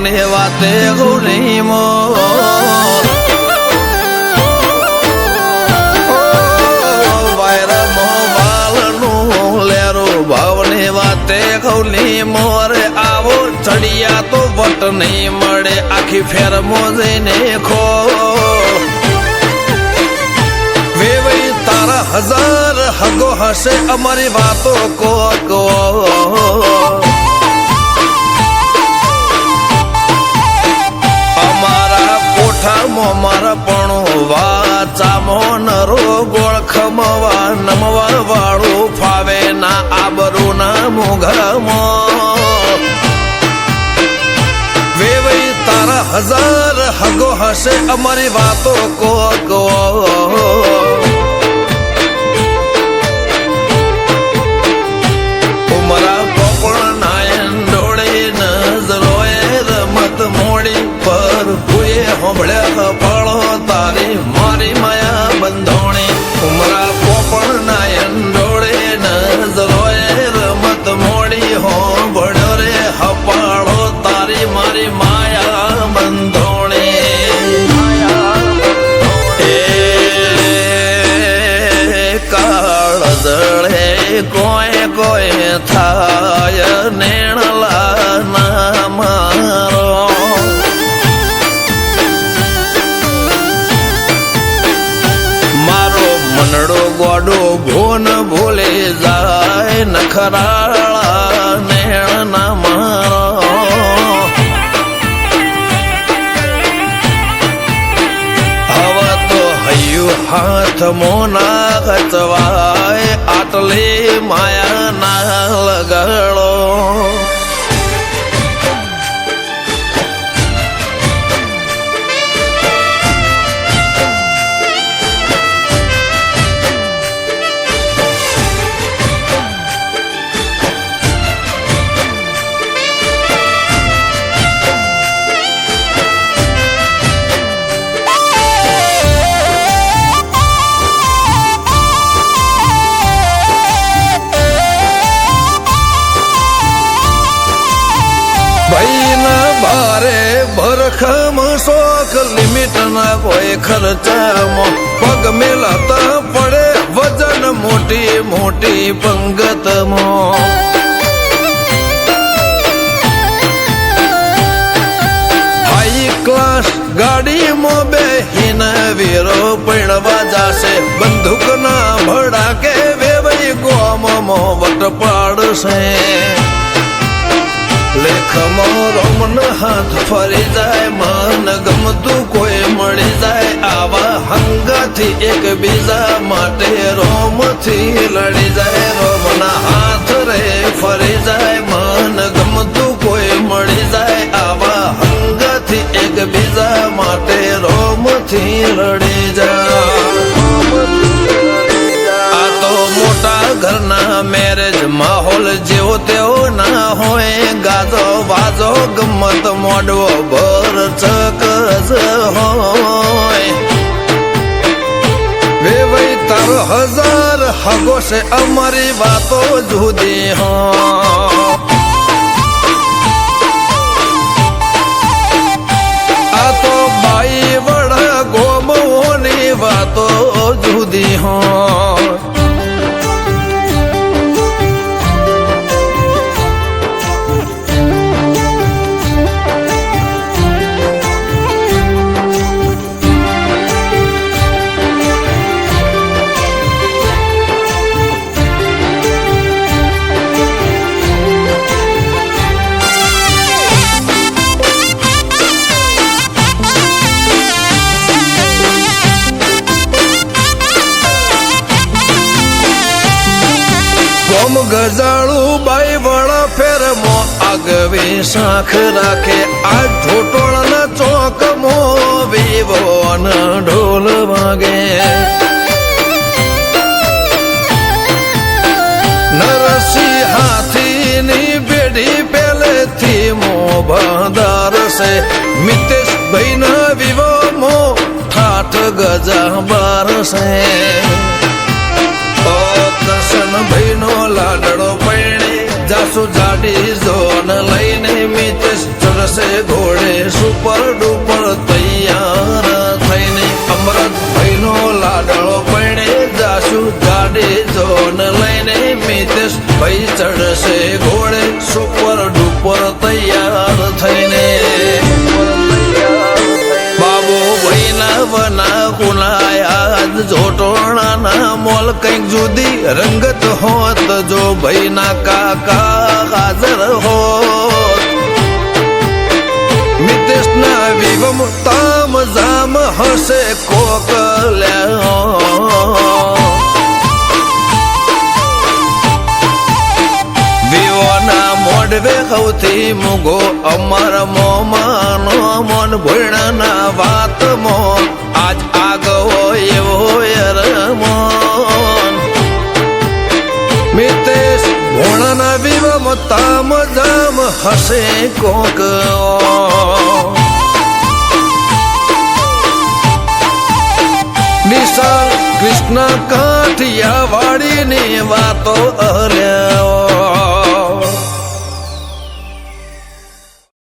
ભાવની વાતે ગૌરી મો ભાવની વાતે ગૌલી મોરે આવો ચડિયા તો વટ નહીં મળે આખી ફેર મોજને ખો વેવઈ તારા હજાર હગો હશે અમારી વાતો કો અમારા કોઠામાં મારા પણ વાચામો નરો ગોળ ખમવા નમવા વાળું ફાવે ના આબરૂ ના મોઘામાં વેવઈ તારા હજાર હગો હશે અમારી વાતો કો ઉમરા પોપણ નાયન ડોળે નજરોએ રમત મોડી પર ભૂએ હોંભળ્યા પળો તારી મારી માયા બંધોણી ઉમરા પોપણ નાયન ડોળે નજરોએ રમત મોડી હોંભળ્યો રે હપાળો તારી મારી માયા બંધોણી કાળ જળે કોઈ કોઈ થાય નેણલા ના મારો મારો મનડો ગોડો ભોન ભૂલે જાય નખરાળા નેણ ના મારો હવે તો હૈયું હાથ મોના ખચવાય આટલી માયા ના લગાડો ભરખમ શોખ લિમિટ ના કોઈ ખર્ચામાં પગ મેલાતા પડે વજન મોટી મોટી પંગતમાં હાઈ ક્લાસ ગાડીમાં બેહીને વીરો પૈણવા જાશે બંદૂક ના ભડાકે વેવઈ ગોમમાં વટ પાડશે લેખમાં રોમન હાથ ફરી જાય મન ગમતું કોઈ મળી જાય આવા હંગાથી એક બીજા માટે રોમથી લડી જાય રોમના હાથ રે ફરી જાય મન ગમતું કોઈ મળી જાય આવા હંગાથી એક બીજા માટે રોમથી લડી જાય આ તો મોટા ઘરના મેરેજ માહોલ જેવો તેવો ના હોય ગાજો બાજો ગમત મોડવો ભર ચકજ હોય વેવઈ તારો હજાર હગો છે અમારી વાતો જુદી હો આ તો બાઈ વડા ગોમોની વાતો જુદી હો ગજાળું બાઈ વડા ફેરમો આગવી શાખ રાખે આ ઢોટોળના ચોકમો વિવો ઢોલ વાગે નરસિંહ હાથીની બેડી પેલેથી મો બાંધાર છે મિતેશ ભાઈ ના વિવો મો ઠાઠ ગજા બાર છે દર્શન ભાઈ નો લાડડો પૈણે જાસુ જાડી જોન લઈને મિતેશ ચરસે ઘોડે સુપર ડુપર તૈયાર થઈને અમરતભાઈ નો લાડળો પૈણે જાશું ગાડી જોન લઈને મિતેશ ભાઈ ચડશે ઘોડે સુપર ડુપર તૈયાર થઈને બાબુ ભાઈ ના બના કુનાયા જોટોણાના મોલ કઈક જુદી રંગત હોત જો ભાઈ ના કાકા હાજર હોત મિતેશ ના વિવમ તામ જામ હશે કોકલ્યા વિવોના મોડવે સૌથી મુગો અમર મોમાનો મોન ભણના વાત મો આજ આગવો એવો રમોન મિતેશ ભોણાના વિવમ તામ જામ હશે કોક નિશાળ કૃષ્ણ કાઠિયા વાડીની વાતો અલ્યા